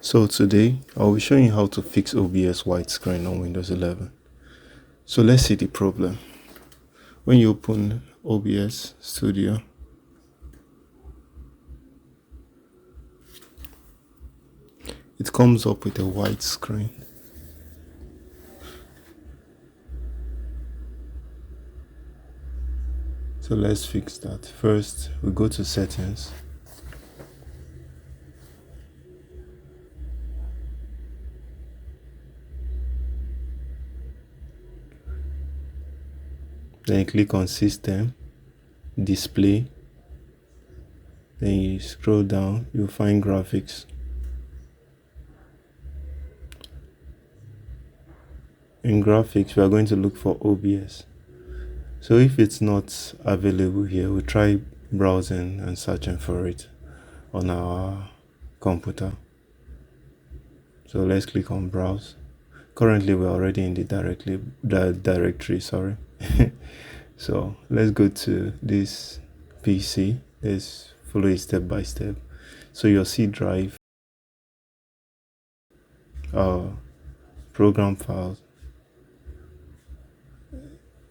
So today I'll be showing you how to fix OBS widescreen on Windows 11. So let's see the problem. When you open OBS Studio, it comes up with a white screen. So let's fix that. First, we go to settings. Then you click on System, Display. Then you scroll down, you'll find Graphics. In Graphics, we are going to look for OBS. So if it's not available here, we'll try browsing and searching for it on our computer. So let's click on Browse. Currently, we're already in the directory, sorry. So let's go to this PC. Let's follow it step by step. So your C drive, program files.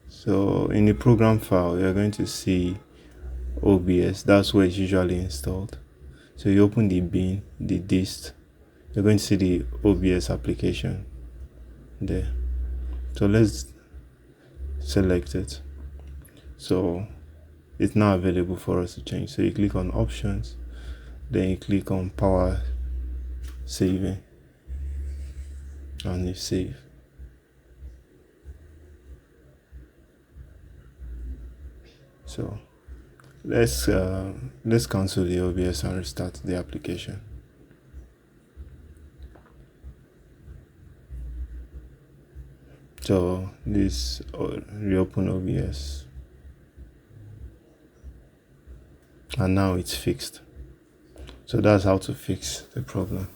So in the program file, you're going to see OBS. That's where it's usually installed. So you open the bin, the dist. You're going to see the OBS application there. So let's select it. So it's now available for us to change. So you click on Options, then you click on Power Saving, and you save. So let's cancel the OBS and restart the application. So this reopen OBS, and now it's fixed. So that's how to fix the problem.